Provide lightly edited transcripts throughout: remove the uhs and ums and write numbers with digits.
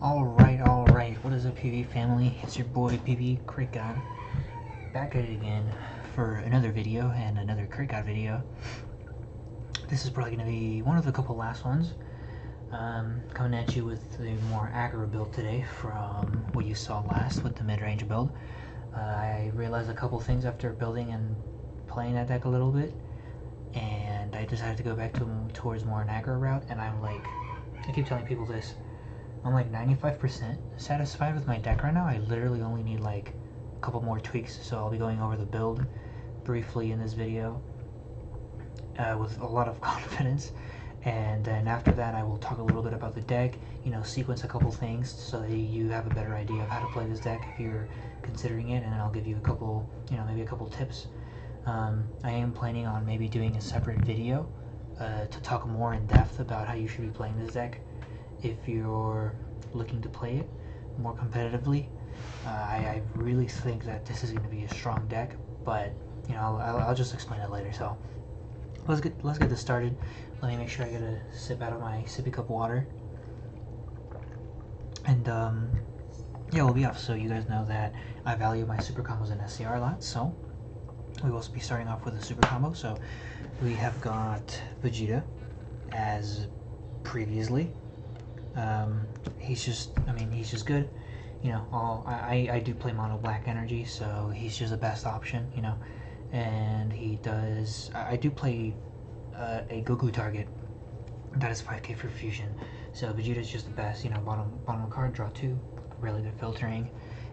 Alright, what is up, PB family? It's your boy, PB Critgod, back at it again for another video and another Critgod video. This is probably going to be one of the couple last ones. Coming at you with the more aggro build today from what you saw last with the mid-range build. I realized a couple things after building and playing that deck a little bit, and I decided to go back towards more an aggro route, and I'm like, I keep telling people this, I'm like 95% satisfied with my deck right now. I literally only need like a couple more tweaks, so I'll be going over the build briefly in this video with a lot of confidence, and then after that I will talk a little bit about the deck, you know, sequence a couple things so that you have a better idea of how to play this deck if you're considering it, and then I'll give you a couple, you know, maybe a couple tips. I am planning on maybe doing a separate video to talk more in depth about how you should be playing this deck if you're looking to play it more competitively. I really think that this is going to be a strong deck, but you know, I'll just explain it later. So let's get this started. Let me make sure I get a sip out of my sippy cup of water, and yeah, we'll be off. So you guys know that I value my super combos and SCR a lot, so we will be starting off with a super combo. So we have got Vegeta as previously. He's just good, you know. I do play mono black energy, so he's just the best option, you know. And he does, I do play a Goku target that is 5k for fusion, so Vegeta's just the best, you know. Bottom card, draw 2, really good filtering,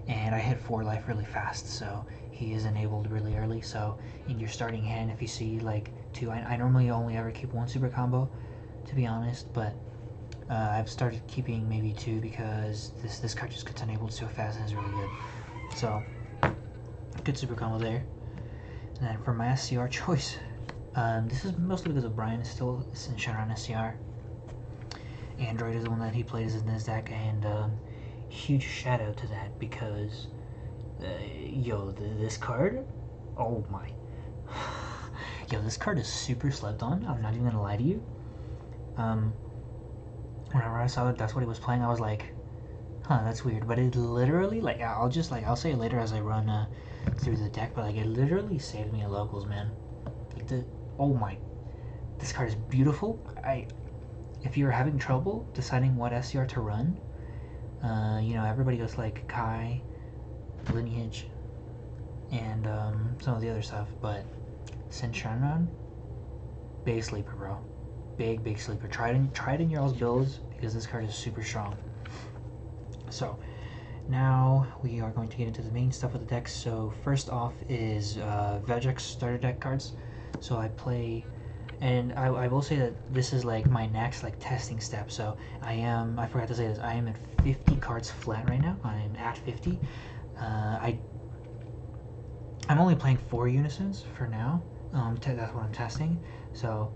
and I hit 4 life really fast, so he is enabled really early. So in your starting hand, if you see like 2, I normally only ever keep 1 super combo, to be honest, but I've started keeping maybe 2 because this card just gets enabled so fast and is really good. So good super combo there. And then for my SCR choice, this is mostly because of Brian is still in Shenron SCR. Android is the one that he plays in this deck, and huge shout out to that because yo, this card, oh my, yo, this card is super slept on. I'm not even gonna lie to you. Whenever I saw that that's what he was playing, I was like, huh, that's weird. But it literally, like, I'll say it later as I run through the deck, but like, it literally saved me at locals, man. Like, oh my, this card is beautiful. If you're having trouble deciding what SCR to run, you know, everybody goes like Kai, Lineage, and some of the other stuff, but Shenron, big sleeper, bro. Big sleeper. Try it in your all's builds because this card is super strong. So now we are going to get into the main stuff of the deck. So first off is Vegex starter deck cards. So I play, and I will say that this is like my next like testing step. So I forgot to say this, I am at 50 cards flat right now. I am at 50. I'm only playing 4 unisons for now. That's what I'm testing. So,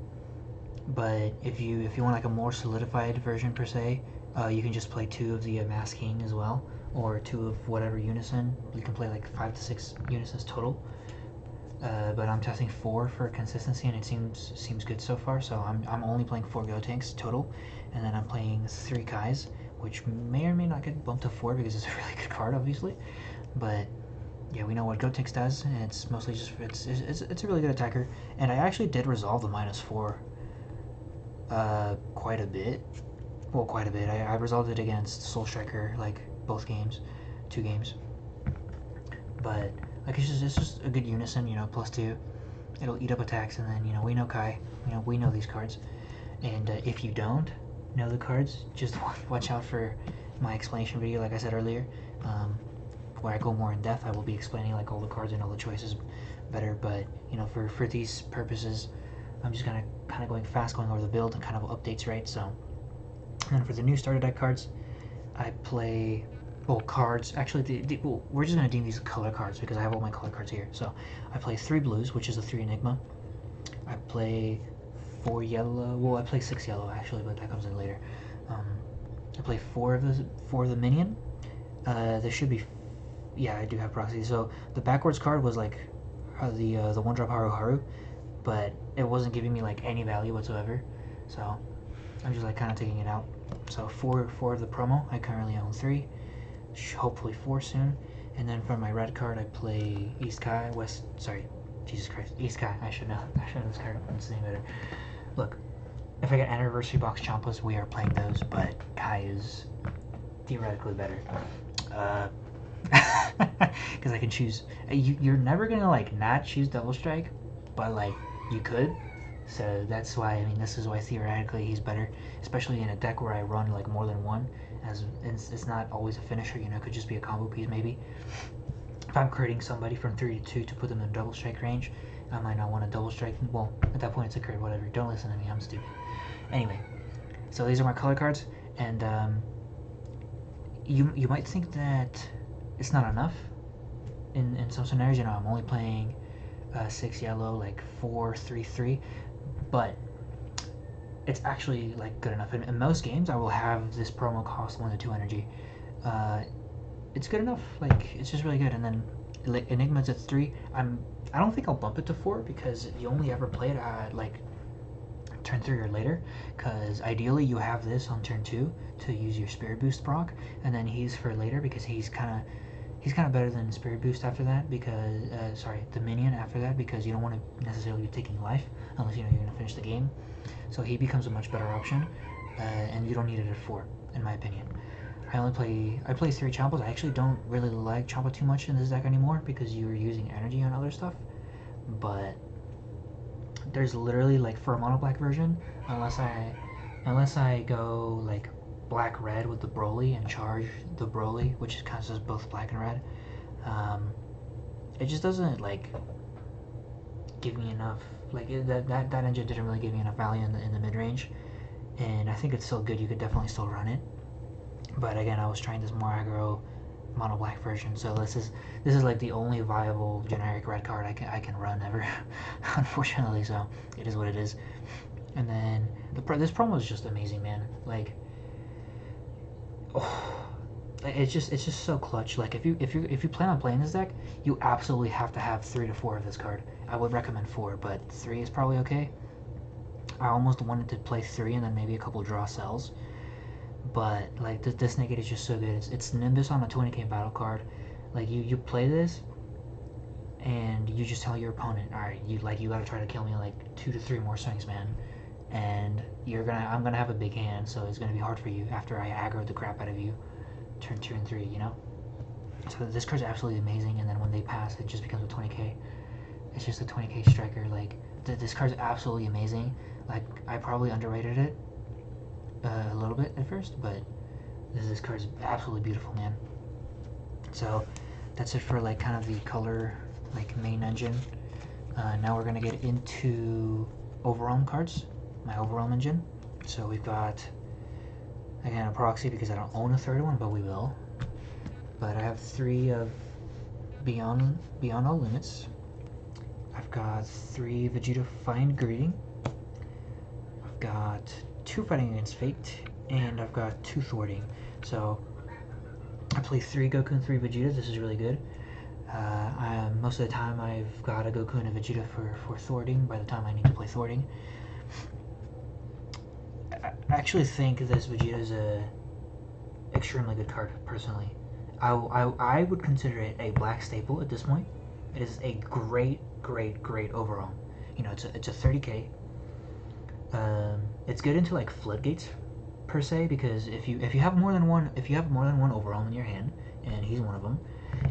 but if you want like a more solidified version per se, you can just play 2 of the Mass King as well, or 2 of whatever unison. You can play like 5 to 6 unisons total. But I'm testing 4 for consistency, and it seems good so far. So I'm only playing 4 Gotenks total, and then I'm playing 3 Kais, which may or may not get bumped to 4 because it's a really good card, obviously. But yeah, we know what Gotenks does, and it's mostly just it's a really good attacker. And I actually did resolve the -4 quite a bit. Well, quite a bit. I resolved it against Soul Striker, like both games, 2 games. But like it's just a good unison, you know, +2. It'll eat up attacks, and then, you know, we know Kai, you know, we know these cards. And if you don't know the cards, just watch out for my explanation video, like I said earlier, where I go more in depth. I will be explaining like all the cards and all the choices better. But you know, for these purposes, I'm just kind of going fast, going over the build and kind of updates, right? So, and then for the new starter deck cards, I play, well, cards, actually, well, we're just going to deem these color cards because I have all my color cards here. So, I play 3 blues, which is a 3 Enigma. I play 4 yellow, well, I play 6 yellow, actually, but that comes in later. I play 4 of the minion. There should be, yeah, I do have proxy. So, the backwards card was like the 1-drop Haru Haru, but it wasn't giving me like any value whatsoever, so I'm just like kind of taking it out. So four of the promo. I currently own 3. Hopefully 4 soon. And then for my red card, I play East Kai, West. Sorry, Jesus Christ, East Kai. I should know. I should know this card. I'm saying better. Look, if I get anniversary box Champas, we are playing those, but Kai is theoretically better. Because I can choose. You're never gonna like not choose Double Strike, but like you could. So that's why, I mean, this is why theoretically he's better, especially in a deck where I run like more than one, as it's not always a finisher, you know, it could just be a combo piece maybe. If I'm critting somebody from 3 to 2 to put them in double strike range, I might not want to double strike. Well, at that point it's a crit, whatever. Don't listen to me, I'm stupid. Anyway, so these are my color cards, and you might think that it's not enough in some scenarios. You know, I'm only playing 6 yellow, like 4, 3, 3. But it's actually like good enough. In most games, I will have this promo cost 1 to 2 energy. It's good enough. Like, it's just really good. And then like Enigma's at 3. I don't think I'll bump it to 4 because you only ever play it at like turn 3 or later. Because ideally you have this on turn 2 to use your Spirit Boost proc, and then he's for later because he's kind of better than Spirit Boost after that because, the minion after that, because you don't want to necessarily be taking life unless you know you're going to finish the game. So he becomes a much better option, and you don't need it at 4, in my opinion. I play 3 Champas. I actually don't really like Champa too much in this deck anymore because you're using energy on other stuff. But there's literally, like, for a mono black version, unless I go like black red with the Broly and charge the Broly, which counts as both black and red, it just doesn't like give me enough. Like that engine didn't really give me enough value in the mid range, and I think it's still good. You could definitely still run it, but again, I was trying this more aggro mono black version, so this is like the only viable generic red card I can run ever, unfortunately. So it is what it is. And then this promo is just amazing, man. Like, oh, it's just so clutch. Like if you plan on playing this deck, you absolutely have to have 3 to 4 of this card. I would recommend 4, but 3 is probably okay. I almost wanted to play 3 and then maybe a couple draw cells, but like this naked is just so good. It's Nimbus on a 20k battle card. Like you play this, and you just tell your opponent, all right, you gotta try to kill me like 2 to 3 more swings, man. And I'm gonna have a big hand, so it's gonna be hard for you after I aggro the crap out of you turn 2 and 3, you know. So this card's absolutely amazing, and then when they pass, it just becomes a 20k. It's just a 20k striker. Like this card's absolutely amazing. Like I probably underrated it a little bit at first, but this card's absolutely beautiful, man. So that's it for like kind of the color like main engine. Now we're gonna get into overwhelm cards. My overwhelm engine. So we've got, again, a proxy because I don't own a third one, but we will. But I have 3 of Beyond All Limits. I've got 3 Vegeta Fine Greeting. I've got 2 Fighting Against Fate, and I've got 2 Thwarting. So I play 3 Goku and 3 Vegeta. This is really good. Most of the time I've got a Goku and a Vegeta for thwarting by the time I need to play thwarting. I actually think this Vegeta is a extremely good card, personally. I would consider it a black staple at this point. It is a great overall. You know, it's a 30k. It's good into like floodgates per se, because if you have more than one overall in your hand, and he's one of them,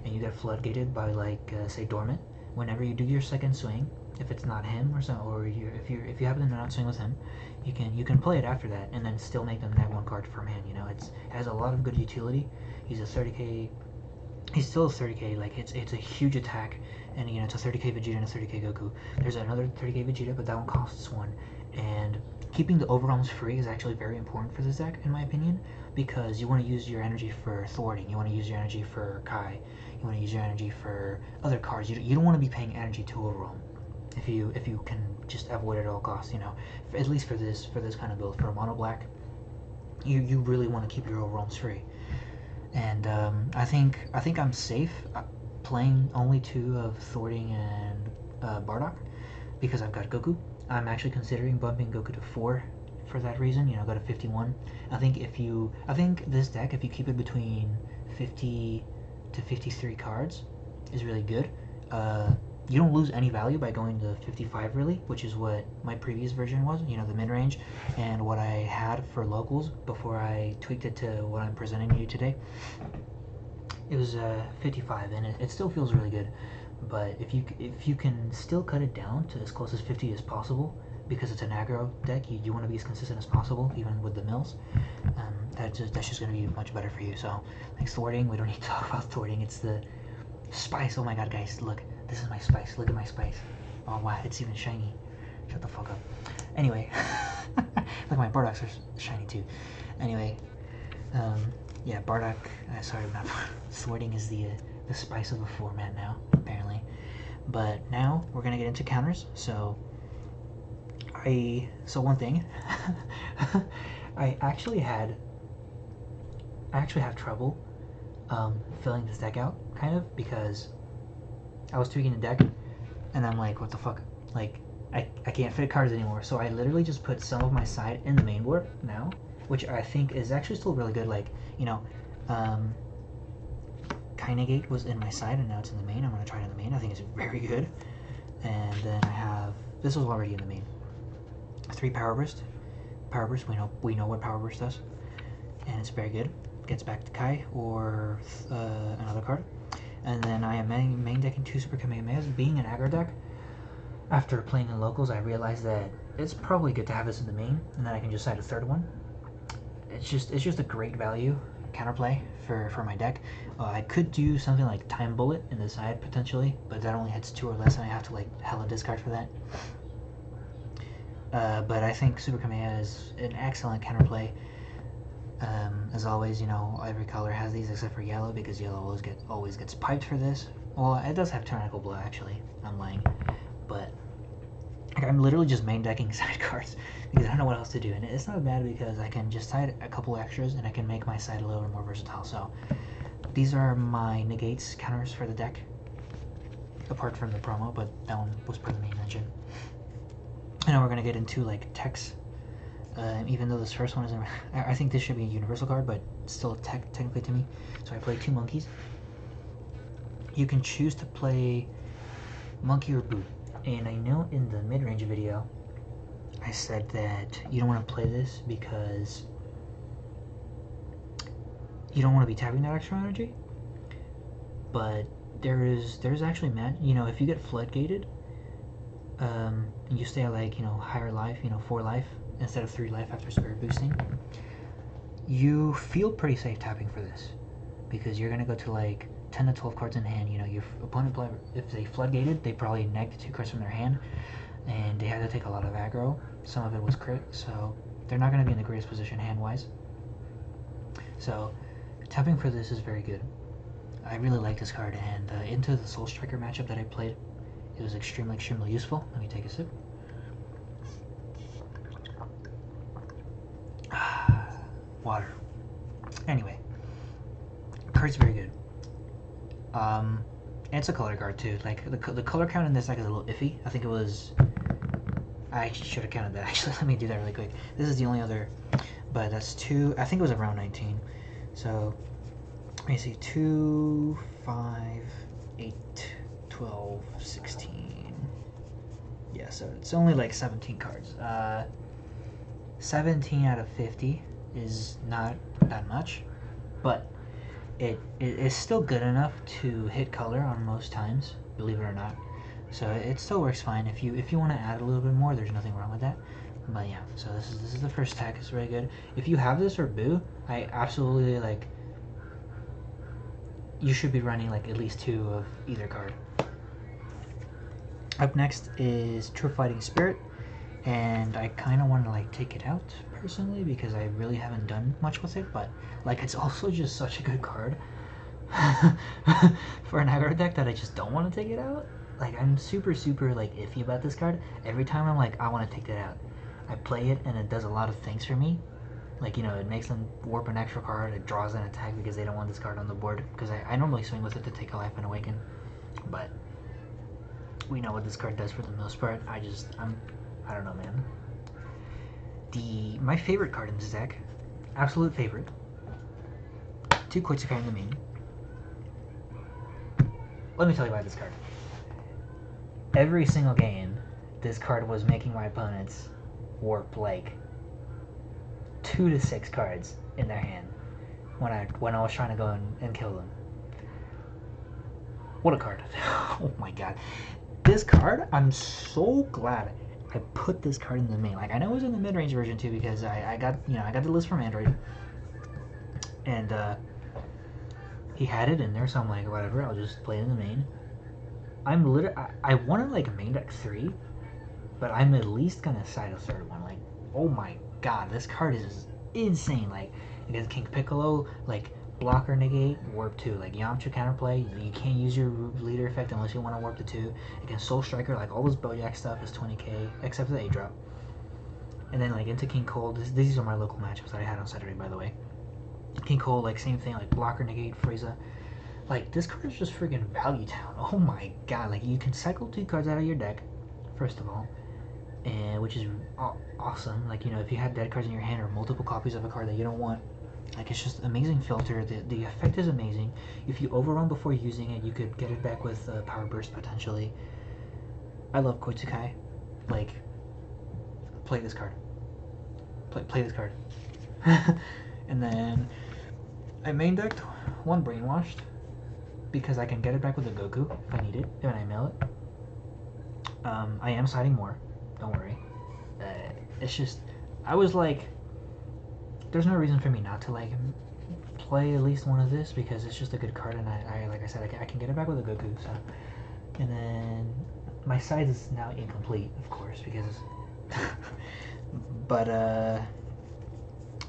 and you get floodgated by like say dormant, whenever you do your second swing, if it's not him or something, or if you happen to not swing with him, you can play it after that and then still make them that 1 card from hand. You know, it has a lot of good utility. He's a 30k. He's still a 30k. Like it's a huge attack, and you know it's a 30k Vegeta and a 30k Goku. There's another 30k Vegeta, but that one costs 1. And keeping the overwhelms free is actually very important for this deck, in my opinion, because you want to use your energy for thwarting. You want to use your energy for Kai. You want to use your energy for other cards. You don't want to be paying energy to overwhelm. If you can just avoid it at all costs, you know, at least for this kind of build, for a mono black, you really want to keep your overwhelms free. And I think I'm safe playing only 2 of thwarting and Bardock because I've got Goku. I'm actually considering bumping Goku to 4 for that reason. You know, go to 51. I think this deck, if you keep it between 50 to 53 cards, is really good. You don't lose any value by going to 55 really, which is what my previous version was, you know, the mid-range, and what I had for locals before I tweaked it to what I'm presenting to you today. It was 55, and it still feels really good. But if you can still cut it down to as close as 50 as possible, because it's an aggro deck, you want to be as consistent as possible, even with the mills. That's just going to be much better for you. So, like thwarting, we don't need to talk about thwarting. It's the spice. Oh my god, guys, look. This is my spice. Look at my spice. Oh wow, it's even shiny. Shut the fuck up. Anyway, look, my Bardocks are shiny too. Anyway, yeah, Bardock. Sorry, not thwarting is the spice of the format now, apparently. But now we're gonna get into counters. So one thing, I actually have trouble filling this deck out, kind of, because I was tweaking the deck, and I'm like, what the fuck? Like, I can't fit cards anymore. So I literally just put some of my side in the main board now, which I think is actually still really good. Like, you know, Kinegate was in my side, and now it's in the main. I'm going to try it in the main. I think it's very good. And then I have, this was already in the main, 3 Power Burst. Power Burst, we know what Power Burst does, and it's very good. Gets back to Kai or another card. And then I am main decking 2 Super Kamehamehas. Being an aggro deck, after playing in locals, I realized that it's probably good to have this in the main, and then I can just side a third one. It's just a great value counterplay for my deck. I could do something like Time Bullet in the side potentially, but that only hits 2 or less, and I have to like hella discard for that. But I think Super Kamehameha is an excellent counterplay. As always, you know, every color has these except for yellow, because yellow always gets piped for this. Well, it does have Tyrannical Blow, actually. I'm lying. But like, I'm literally just main decking side cards because I don't know what else to do. And it's not bad because I can just side a couple extras and I can make my side a little bit more versatile. So these are my negates counters for the deck, apart from the promo, but that one was part of the main mention. And now we're going to get into like techs. Even though this first one isn't, I think this should be a universal card, but it's still a tech technically to me. So I play 2 monkeys. You can choose to play monkey or boo. And I know in the mid-range video, I said that you don't want to play this because you don't want to be tapping that extra energy. But there's actually, you know, if you get floodgated, and you stay at like, you know, higher life, you know, 4 life, instead of 3 life after spirit boosting, you feel pretty safe tapping for this, because you're going to go to like 10 to 12 cards in hand. You know, your opponent, if they floodgated, they probably negged 2 cards from their hand, and they had to take a lot of aggro. Some of it was crit, so they're not going to be in the greatest position hand-wise. So tapping for this is very good. I really like this card, and into the Soul Striker matchup that I played, it was extremely useful. Let me take a sip. Water. Anyway, card's very good. And it's a color card too. Like the color count in this deck is a little iffy. I think it was, I should have counted that actually. Let me do that really quick. This is the only other, but that's 2. I think it was around 19. So let me see, 2, 5, 8, 12, 16. Yeah, so it's only like 17 cards. 17 out of 50 is not that much, but it is still good enough to hit color on most times, believe it or not. So it still works fine. If you want to add a little bit more, there's nothing wrong with that. But yeah, so this is the first tech. It's very good. If you have this or boo, I absolutely like. You should be running like at least 2 of either card. Up next is True Fighting Spirit, and I kind of want to like take it out personally because I really haven't done much with it, but like it's also just such a good card for an aggro deck that I just don't want to take it out. Like I'm super like iffy about this card. Every time I'm like, I want to take that out, I play it and it does a lot of things for me. Like, you know, it makes them warp an extra card, it draws an attack because they don't want this card on the board, because I normally swing with it to take a life and awaken, but we know what this card does for the most part. I don't know, man. My favorite card in this deck, absolute favorite, 2 Critgod in the main. Let me tell you about this card. Every single game, this card was making my opponents warp like 2 to 6 cards in their hand when I was trying to go and kill them. What a card! Oh my god, this card! I'm so glad I put this card in the main. Like I know it was in the mid-range version too because I got the list from Android, and he had it in there, so I'm like, whatever, I'll just play it in the main. I'm literally, I want to like main deck 3, but I'm at least gonna side a 3rd one. Like, oh my god, this card is insane. Like, against King Piccolo, like, blocker negate, warp 2. Like, Yamcha counterplay, you can't use your leader effect unless you want to warp the 2. Against Soul Striker, like, all this Bojack stuff is 20k, except for the 8-drop. And then, like, into King Cole, these are my local matchups that I had on Saturday, by the way. King Cole, like, same thing, like, blocker negate, Frieza. Like, this card is just freaking Value Town. Oh my god, like, you can cycle 2 cards out of your deck, first of all, and which is awesome. Like, you know, if you have dead cards in your hand or multiple copies of a card that you don't want, like, it's just amazing filter. The effect is amazing. If you overrun before using it, you could get it back with Power Burst, potentially. I love Critgod. Like, play this card. Play this card. And then I main decked 1 Brainwashed, because I can get it back with a Goku if I need it, when I mail it. I am siding more, don't worry. It's just, I was like, there's no reason for me not to like play at least one of this, because it's just a good card, and I like I said, I can get it back with a Goku, so. And then, my side is now incomplete, of course, because, but,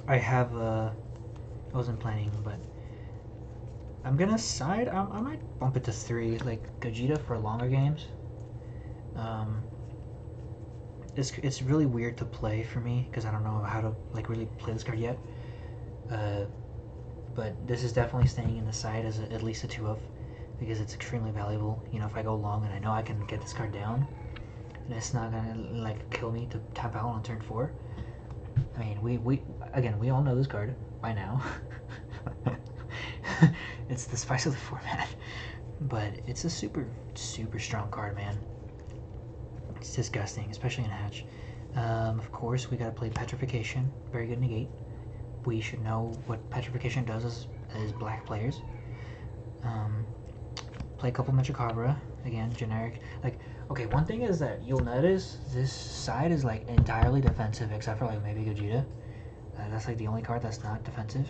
I have, I wasn't planning, but I'm gonna side. I might bump it to 3, like Gogeta for longer games. It's really weird to play for me because I don't know how to like really play this card yet. But this is definitely staying in the side as at least a 2 of, because it's extremely valuable. You know, if I go long and I know I can get this card down, and it's not gonna like kill me to tap out on turn 4. I mean, we all know this card by now. It's the spice of the format, but it's a super strong card, man. It's disgusting, especially in Hatch. Of course, we gotta play Petrification. Very good negate. We should know what Petrification does as black players. Play a couple Mechikabra. Again, generic. Like, okay, one thing is that you'll notice this side is like entirely defensive, except for like maybe Gogeta. That's like the only card that's not defensive.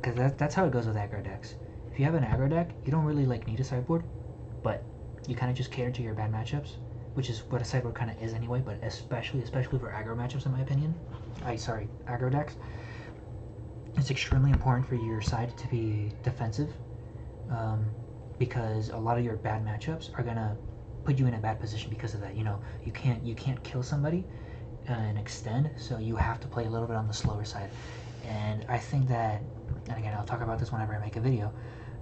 Because that's how it goes with aggro decks. If you have an aggro deck, you don't really like need a sideboard, but you kind of just cater to your bad matchups, which is what a sideboard kind of is anyway, but especially for aggro matchups, in my opinion. Aggro decks. It's extremely important for your side to be defensive, because a lot of your bad matchups are gonna put you in a bad position because of that. You know, you can't kill somebody and extend, so you have to play a little bit on the slower side. And I think that, and again, I'll talk about this whenever I make a video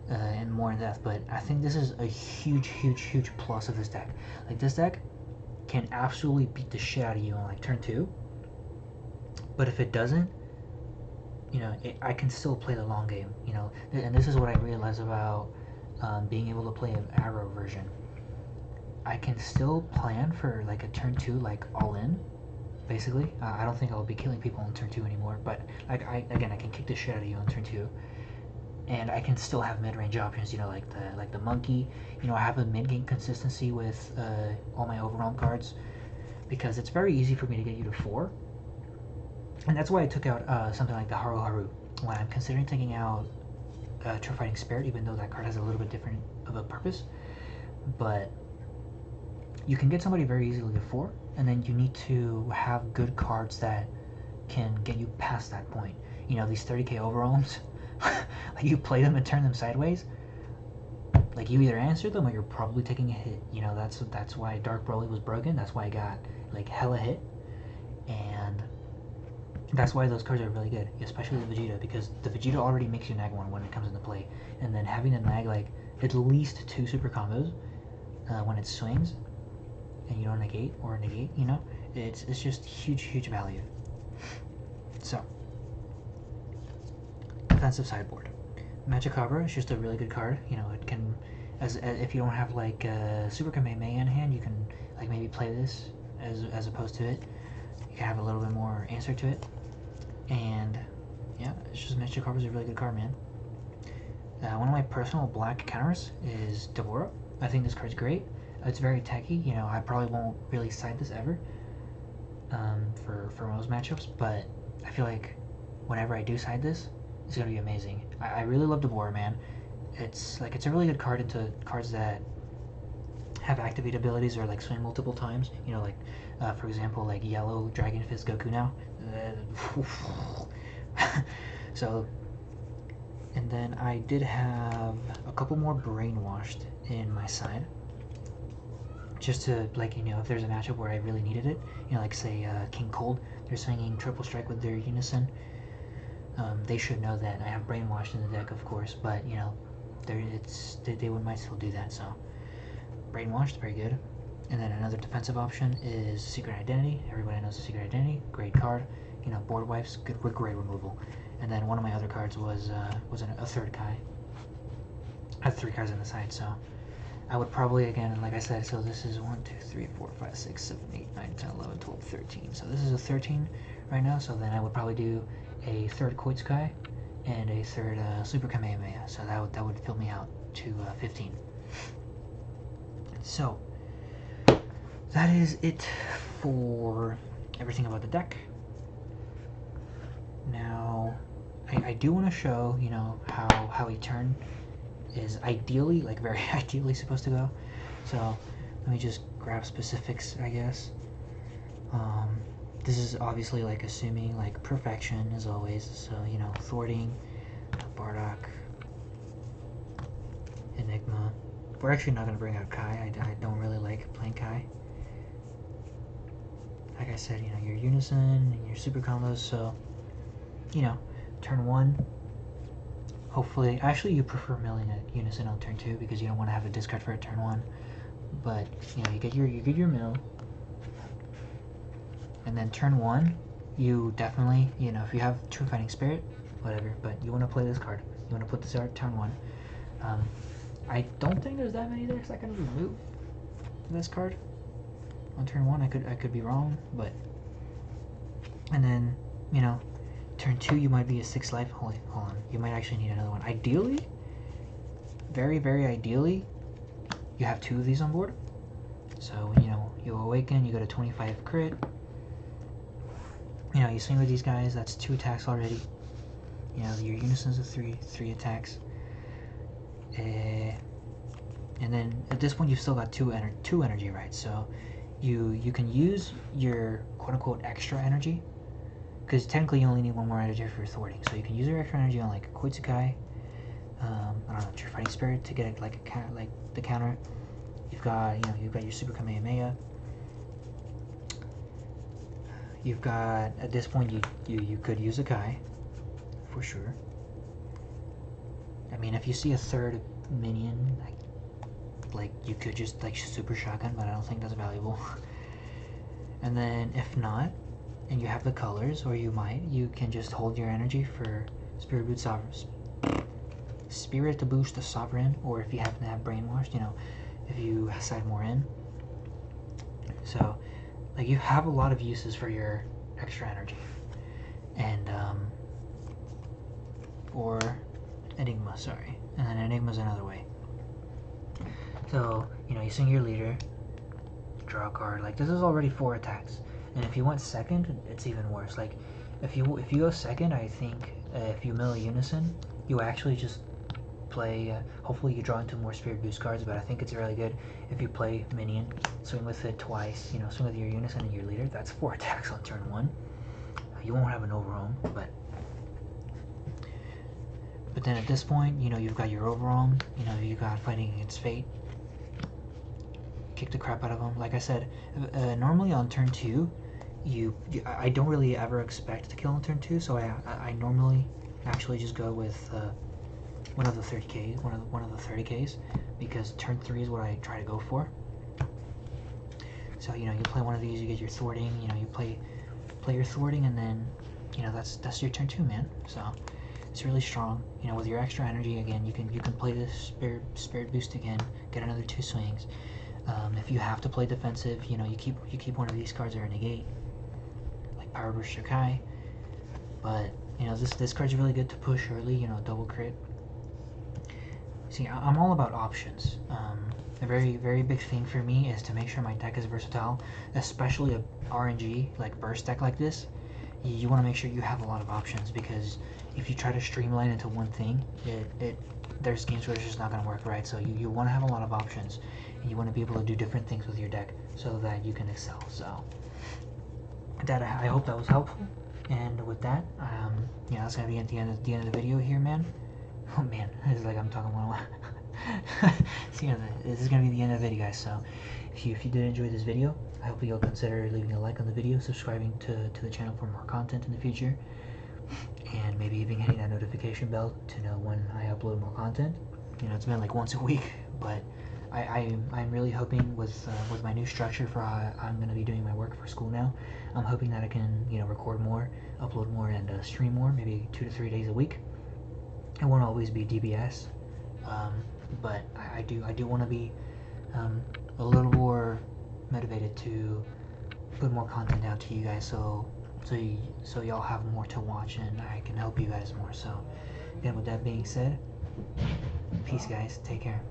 and more in depth, but I think this is a huge plus of this deck. Like, this deck can absolutely beat the shit out of you on like turn 2, but if it doesn't, you know, I can still play the long game, you know. And this is what I realized about being able to play an aggro version. I can still plan for like a turn 2, like all in, basically. I don't think I'll be killing people on turn 2 anymore, but like I can kick the shit out of you on turn 2, and I can still have mid-range options, you know, like the monkey. You know, I have a mid-game consistency with all my overwhelm cards, because it's very easy for me to get you to 4, and that's why I took out something like the Haru Haru when I'm considering taking out True Fighting Spirit, even though that card has a little bit different of a purpose. But you can get somebody very easily to 4, and then you need to have good cards that can get you past that point. You know, these 30k overwhelms, like you play them and turn them sideways, like you either answer them or you're probably taking a hit. You know, that's why Dark Broly was broken. That's why I got like hella hit, and that's why those cards are really good, especially the Vegeta, because the Vegeta already makes you nag 1 when it comes into play, and then having to nag like at least 2 super combos when it swings, and you don't negate, you know, It's just huge value. So, defensive sideboard. Magic Cobra is just a really good card. You know, it can, as if you don't have like Super Kamehameha in hand, you can like maybe play this as opposed to it. You can have a little bit more answer to it, and yeah, it's just Magic Cobra is a really good card, man. One of my personal black counters is Deborah. I think this card's great. It's very techy. You know, I probably won't really side this ever for most matchups, but I feel like whenever I do side this, it's gonna be amazing. I really love Deborah, man. It's a really good card into cards that have activate abilities or like swing multiple times. You know, like for example, like yellow Dragon Fist Goku now. So, and then I did have a couple more brainwashed in my side, just to, like, you know, if there's a matchup where I really needed it, you know, like say King Cold, they're swinging triple strike with their unison. They should know that I have brainwashed in the deck, of course, but you know, they might still do that. So brainwashed, very good. And then another defensive option is Secret Identity. Everybody knows the Secret Identity, great card. You know, board wipes, great removal. And then one of my other cards was a third Kai. I have 3 cards on the side, so I would probably, again, like I said, so this is 1, 2, 3, 4, 5, 6, 7, 8, 9, 10, 11, 12, 13. So this is a 13 right now, so then I would probably do a third Koitsu Kai and a third Super Kamehameha. So that would fill me out to 15. So that is it for everything about the deck. Now, I do want to show, you know, how a turn is ideally, like very ideally supposed to go. So let me just grab specifics, I guess. This is obviously like assuming like perfection as always. So, you know, thwarting, Bardock, Enigma. We're actually not going to bring out Kai. I don't really like playing Kai. Like I said, you know, your Unison and your super combos, so, you know, turn 1, hopefully, actually you prefer milling a Unison on turn 2 because you don't want to have a discard for a turn 1, but, you know, you get your mill, and then turn 1, you definitely, you know, if you have True Fighting Spirit, whatever, but you want to play this card, you want to put this out turn 1. I don't think there's that many decks that can remove this card on turn 1. I could be wrong, but, and then, you know, turn 2 you might be a 6 life. Hold on, you might actually need another one. Ideally, very ideally, you have 2 of these on board. So, you know, you awaken, you go to 25 crit. You know, you swing with these guys, that's 2 attacks already. You know, your Unison's a 3 attacks. And then at this point you've still got 2 energy, right? So you can use your quote-unquote extra energy, because technically you only need 1 more energy for thwarting. So you can use your extra energy on like Koitsu Kai, I don't know, True Fighting Spirit to get like the counter. You've got your Super Kamehameha. You've got, at this point you could use a Kai for sure. I mean, if you see a third minion, like you could just like super shotgun, but I don't think that's valuable. And then if not, and you have the colors, or you can just hold your energy for Spirit to boost the Sovereign, or if you happen to have Brainwashed, you know, if you side more in. So, like, you have a lot of uses for your extra energy. And, or Enigma, sorry. And then Enigma's another way. So, you know, you swing your leader, draw a card. Like, this is already 4 attacks. And if you went second, it's even worse. Like, if you go second, I think if you mill a Unison, you actually just play, hopefully you draw into more Spirit Boost cards, but I think it's really good if you play Minion, swing with it twice, you know, swing with your Unison and your leader. That's 4 attacks on turn 1. You won't have an Overwhelm, but then at this point, you know, you've got your Overwhelm, you know, you got Fighting Against Fate. Kick the crap out of them. Like I said, normally on turn 2, I don't really ever expect to kill on turn 2, so I normally actually just go with one of the 30Ks, because turn 3 is what I try to go for. So you play one of these, you get your thwarting. You play your thwarting, and then that's your turn too, man. So it's really strong. With your extra energy again, you can play this spirit boost again, get another 2 swings. If you have to play defensive, you keep one of these cards or a negate, like Power Booster Kai. But this card's really good to push early. Double crit. See, I'm all about options. A very, very big thing for me is to make sure my deck is versatile, especially a RNG like burst deck like this. You want to make sure you have a lot of options, because if you try to streamline into one thing, there's games where it's just not going to work, right? So you want to have a lot of options, and you want to be able to do different things with your deck so that you can excel. So that, I hope that was helpful. And with that, that's gonna be at the end of the video here, man. Oh man, it's like I'm talking one. So this is gonna be the end of the video, guys. So if you did enjoy this video, I hope you'll consider leaving a like on the video, subscribing to the channel for more content in the future, and maybe even hitting that notification bell to know when I upload more content. It's been like once a week, but I'm really hoping with my new structure for how I'm going to be doing my work for school now, I'm hoping that I can record more, upload more, and stream more, maybe 2 to 3 days a week. It won't always be DBS, but I do want to be a little more motivated to put more content out to you guys, so y'all have more to watch and I can help you guys more. So again, with that being said, peace, guys. Take care.